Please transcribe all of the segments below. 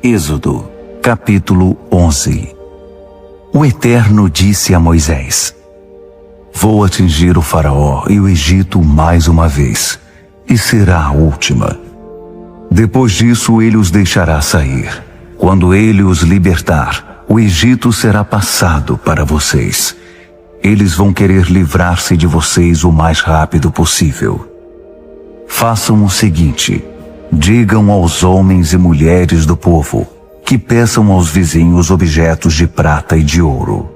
Êxodo, capítulo 11. O Eterno disse a Moisés: Vou atingir o Faraó e o Egito mais uma vez, e será a última. Depois disso ele os deixará sair. Quando ele os libertar, o Egito será passado para vocês. Eles vão querer livrar-se de vocês o mais rápido possível. Façam o seguinte: digam aos homens e mulheres do povo que peçam aos vizinhos objetos de prata e de ouro.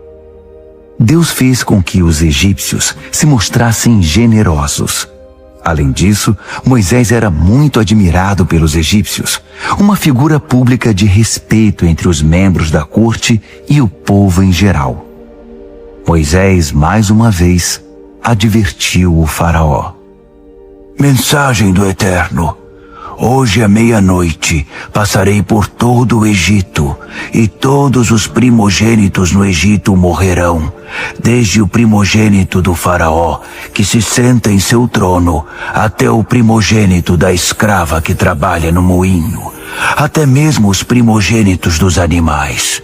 Deus fez com que os egípcios se mostrassem generosos. Além disso, Moisés era muito admirado pelos egípcios, uma figura pública de respeito entre os membros da corte e o povo em geral. Moisés, mais uma vez, advertiu o Faraó. Mensagem do Eterno. Hoje à meia-noite passarei por todo o Egito, e todos os primogênitos no Egito morrerão, desde o primogênito do Faraó, que se senta em seu trono, até o primogênito da escrava que trabalha no moinho, até mesmo os primogênitos dos animais.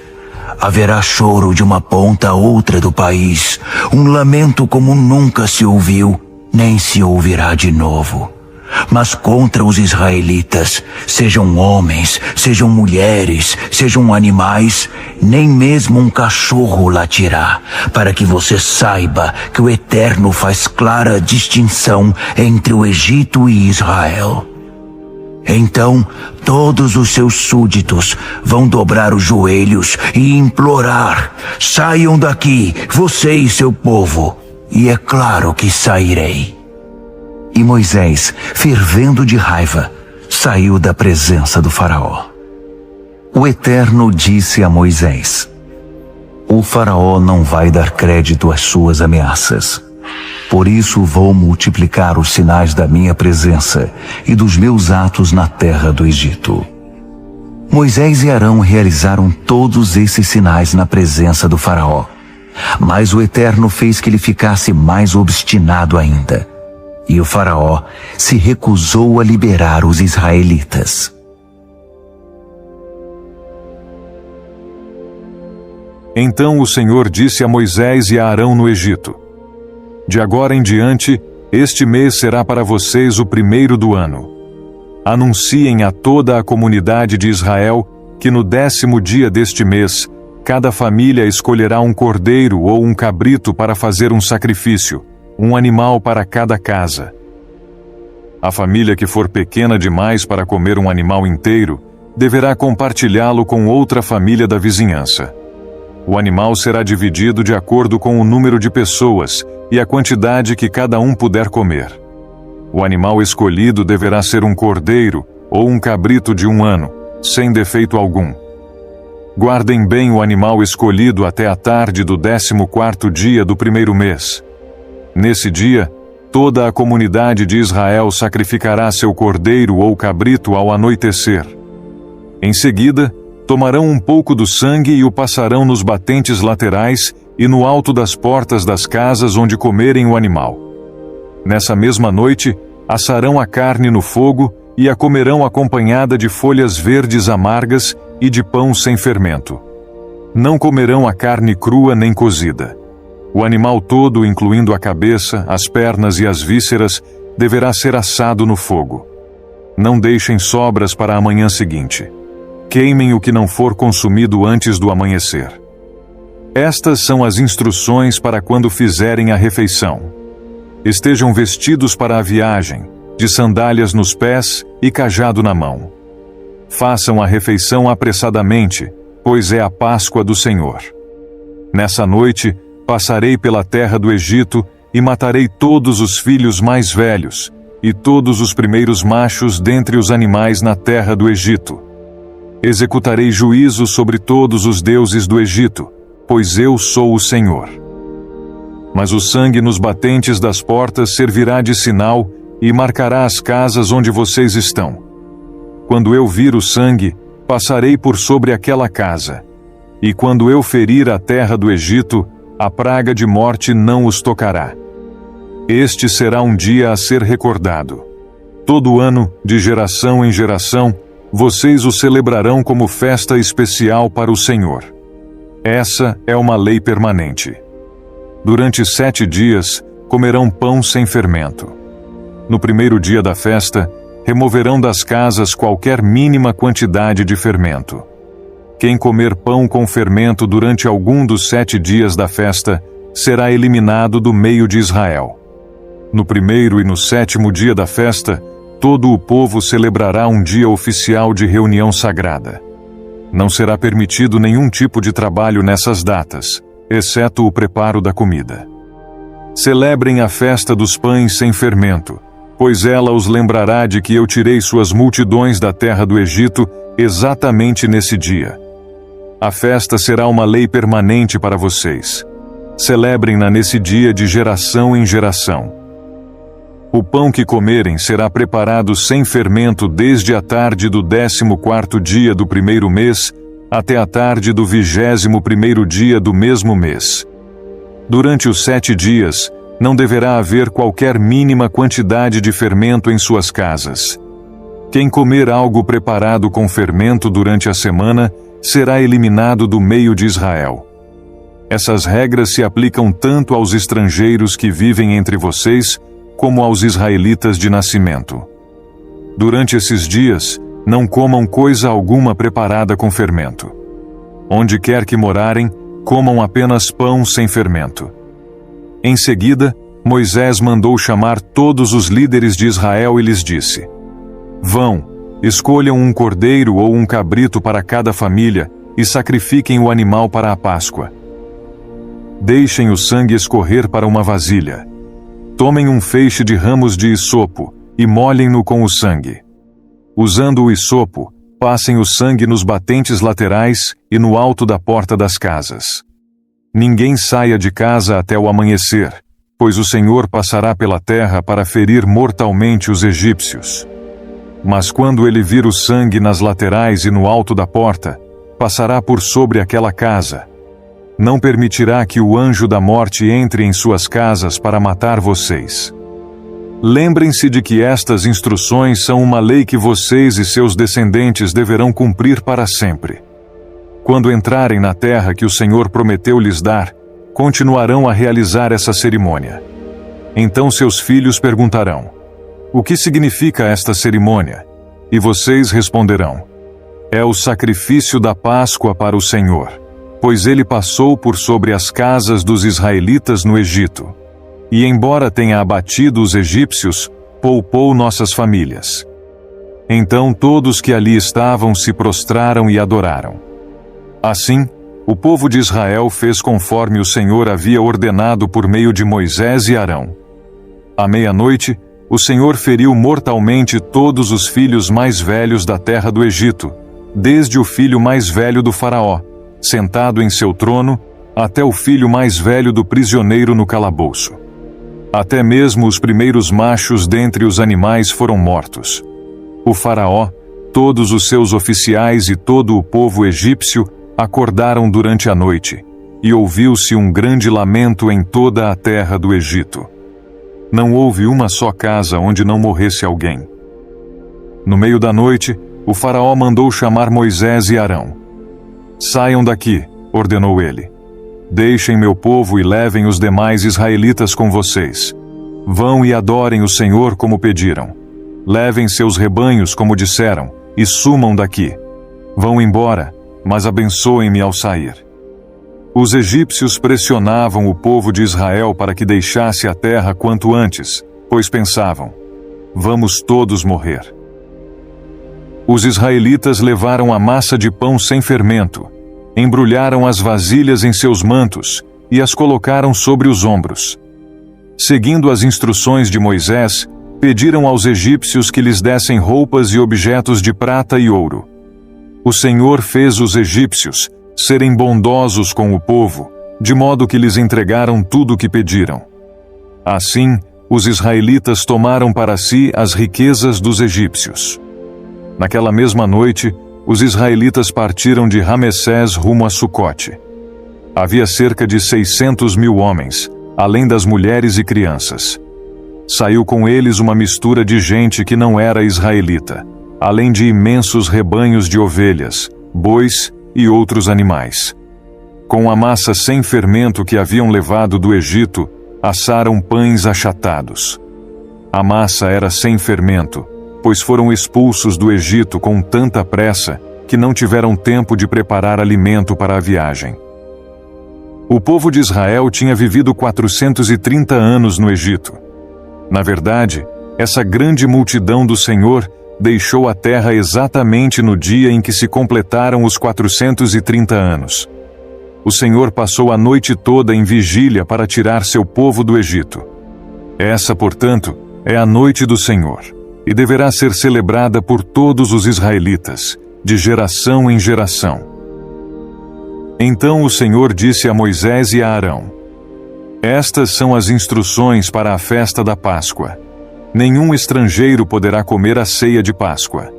Haverá choro de uma ponta a outra do país, um lamento como nunca se ouviu, nem se ouvirá de novo. Mas contra os israelitas, sejam homens, sejam mulheres, sejam animais, nem mesmo um cachorro latirá, para que você saiba que o Eterno faz clara distinção entre o Egito e Israel. Então todos os seus súditos vão dobrar os joelhos e implorar: saiam daqui, você e seu povo. E é claro que sairei. E Moisés, fervendo de raiva, saiu da presença do Faraó. O Eterno disse a Moisés: O Faraó não vai dar crédito às suas ameaças. Por isso vou multiplicar os sinais da minha presença e dos meus atos na terra do Egito. Moisés e Arão realizaram todos esses sinais na presença do Faraó. Mas o Eterno fez que ele ficasse mais obstinado ainda. E o Faraó se recusou a liberar os israelitas. Então o Senhor disse a Moisés e a Arão no Egito: De agora em diante, este mês será para vocês o primeiro do ano. Anunciem a toda a comunidade de Israel que no 10º dia deste mês, cada família escolherá um cordeiro ou um cabrito para fazer um sacrifício, um animal para cada casa. A família que for pequena demais para comer um animal inteiro, deverá compartilhá-lo com outra família da vizinhança. O animal será dividido de acordo com o número de pessoas e a quantidade que cada um puder comer. O animal escolhido deverá ser um cordeiro ou um cabrito de 1 ano, sem defeito algum. Guardem bem o animal escolhido até a tarde do 14º dia do primeiro mês. Nesse dia, toda a comunidade de Israel sacrificará seu cordeiro ou cabrito ao anoitecer. Em seguida, tomarão um pouco do sangue e o passarão nos batentes laterais e no alto das portas das casas onde comerem o animal. Nessa mesma noite, assarão a carne no fogo e a comerão acompanhada de folhas verdes amargas e de pão sem fermento. Não comerão a carne crua nem cozida. O animal todo, incluindo a cabeça, as pernas e as vísceras, deverá ser assado no fogo. Não deixem sobras para a manhã seguinte. Queimem o que não for consumido antes do amanhecer. Estas são as instruções para quando fizerem a refeição. Estejam vestidos para a viagem, de sandálias nos pés e cajado na mão. Façam a refeição apressadamente, pois é a Páscoa do Senhor. Nessa noite, passarei pela terra do Egito e matarei todos os filhos mais velhos e todos os primeiros machos dentre os animais na terra do Egito. Executarei juízo sobre todos os deuses do Egito, pois eu sou o Senhor. Mas o sangue nos batentes das portas servirá de sinal e marcará as casas onde vocês estão. Quando eu vir o sangue, passarei por sobre aquela casa. E quando eu ferir a terra do Egito, a praga de morte não os tocará. Este será um dia a ser recordado. Todo ano, de geração em geração, vocês o celebrarão como festa especial para o Senhor. Essa é uma lei permanente. Durante 7 dias, comerão pão sem fermento. No primeiro dia da festa, removerão das casas qualquer mínima quantidade de fermento. Quem comer pão com fermento durante algum dos 7 dias da festa, será eliminado do meio de Israel. No primeiro e no 7º dia da festa, todo o povo celebrará um dia oficial de reunião sagrada. Não será permitido nenhum tipo de trabalho nessas datas, exceto o preparo da comida. Celebrem a festa dos pães sem fermento, pois ela os lembrará de que eu tirei suas multidões da terra do Egito exatamente nesse dia. A festa será uma lei permanente para vocês. Celebrem-na nesse dia de geração em geração. O pão que comerem será preparado sem fermento desde a tarde do 14º dia do primeiro mês até a tarde do 21º dia do mesmo mês. Durante os 7 dias, não deverá haver qualquer mínima quantidade de fermento em suas casas. Quem comer algo preparado com fermento durante a semana será eliminado do meio de Israel. Essas regras se aplicam tanto aos estrangeiros que vivem entre vocês, como aos israelitas de nascimento. Durante esses dias, não comam coisa alguma preparada com fermento. Onde quer que morarem, comam apenas pão sem fermento. Em seguida, Moisés mandou chamar todos os líderes de Israel e lhes disse: Vão, escolham um cordeiro ou um cabrito para cada família e sacrifiquem o animal para a Páscoa. Deixem o sangue escorrer para uma vasilha. Tomem um feixe de ramos de hisopo e molhem-no com o sangue. Usando o hisopo, passem o sangue nos batentes laterais e no alto da porta das casas. Ninguém saia de casa até o amanhecer, pois o Senhor passará pela terra para ferir mortalmente os egípcios. Mas quando ele vir o sangue nas laterais e no alto da porta, passará por sobre aquela casa. Não permitirá que o anjo da morte entre em suas casas para matar vocês. Lembrem-se de que estas instruções são uma lei que vocês e seus descendentes deverão cumprir para sempre. Quando entrarem na terra que o Senhor prometeu lhes dar, continuarão a realizar essa cerimônia. Então seus filhos perguntarão: O que significa esta cerimônia? E vocês responderão: É o sacrifício da Páscoa para o Senhor, pois ele passou por sobre as casas dos israelitas no Egito. E embora tenha abatido os egípcios, poupou nossas famílias. Então todos que ali estavam se prostraram e adoraram. Assim, o povo de Israel fez conforme o Senhor havia ordenado por meio de Moisés e Arão. À meia-noite, o Senhor feriu mortalmente todos os filhos mais velhos da terra do Egito, desde o filho mais velho do faraó, sentado em seu trono, até o filho mais velho do prisioneiro no calabouço. Até mesmo os primeiros machos dentre os animais foram mortos. O faraó, todos os seus oficiais e todo o povo egípcio acordaram durante a noite, e ouviu-se um grande lamento em toda a terra do Egito. Não houve uma só casa onde não morresse alguém. No meio da noite, o faraó mandou chamar Moisés e Arão. Saiam daqui, ordenou ele. Deixem meu povo e levem os demais israelitas com vocês. Vão e adorem o Senhor como pediram. Levem seus rebanhos como disseram, e sumam daqui. Vão embora, mas abençoem-me ao sair. Os egípcios pressionavam o povo de Israel para que deixasse a terra quanto antes, pois pensavam: vamos todos morrer. Os israelitas levaram a massa de pão sem fermento, embrulharam as vasilhas em seus mantos e as colocaram sobre os ombros. Seguindo as instruções de Moisés, pediram aos egípcios que lhes dessem roupas e objetos de prata e ouro. O Senhor fez os egípcios serem bondosos com o povo, de modo que lhes entregaram tudo o que pediram. Assim, os israelitas tomaram para si as riquezas dos egípcios. Naquela mesma noite, os israelitas partiram de Ramessés rumo a Sucote. Havia cerca de 600.000 homens, além das mulheres e crianças. Saiu com eles uma mistura de gente que não era israelita, além de imensos rebanhos de ovelhas, bois e outros animais. Com a massa sem fermento que haviam levado do Egito, assaram pães achatados. A massa era sem fermento, pois foram expulsos do Egito com tanta pressa que não tiveram tempo de preparar alimento para a viagem. O povo de Israel tinha vivido 430 anos no Egito. Na verdade, essa grande multidão do Senhor deixou a terra exatamente no dia em que se completaram os 430 anos. O Senhor passou a noite toda em vigília para tirar seu povo do Egito. Essa, portanto, é a noite do Senhor, e deverá ser celebrada por todos os israelitas, de geração em geração. Então o Senhor disse a Moisés e a Arão: Estas são as instruções para a festa da Páscoa. Nenhum estrangeiro poderá comer a ceia de Páscoa.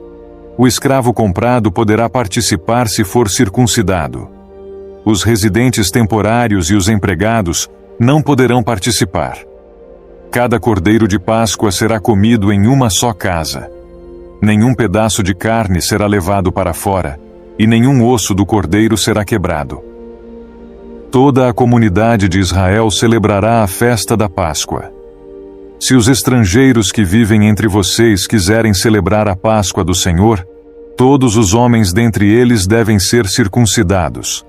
O escravo comprado poderá participar se for circuncidado. Os residentes temporários e os empregados não poderão participar. Cada cordeiro de Páscoa será comido em uma só casa. Nenhum pedaço de carne será levado para fora, e nenhum osso do cordeiro será quebrado. Toda a comunidade de Israel celebrará a festa da Páscoa. Se os estrangeiros que vivem entre vocês quiserem celebrar a Páscoa do Senhor, todos os homens dentre eles devem ser circuncidados.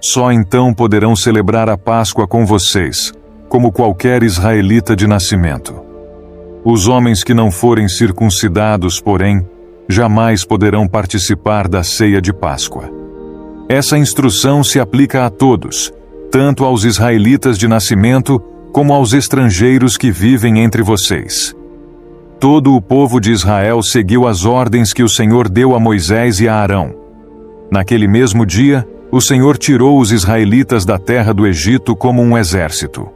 Só então poderão celebrar a Páscoa com vocês, como qualquer israelita de nascimento. Os homens que não forem circuncidados, porém, jamais poderão participar da ceia de Páscoa. Essa instrução se aplica a todos, tanto aos israelitas de nascimento como aos estrangeiros que vivem entre vocês. Todo o povo de Israel seguiu as ordens que o Senhor deu a Moisés e a Arão. Naquele mesmo dia, o Senhor tirou os israelitas da terra do Egito como um exército.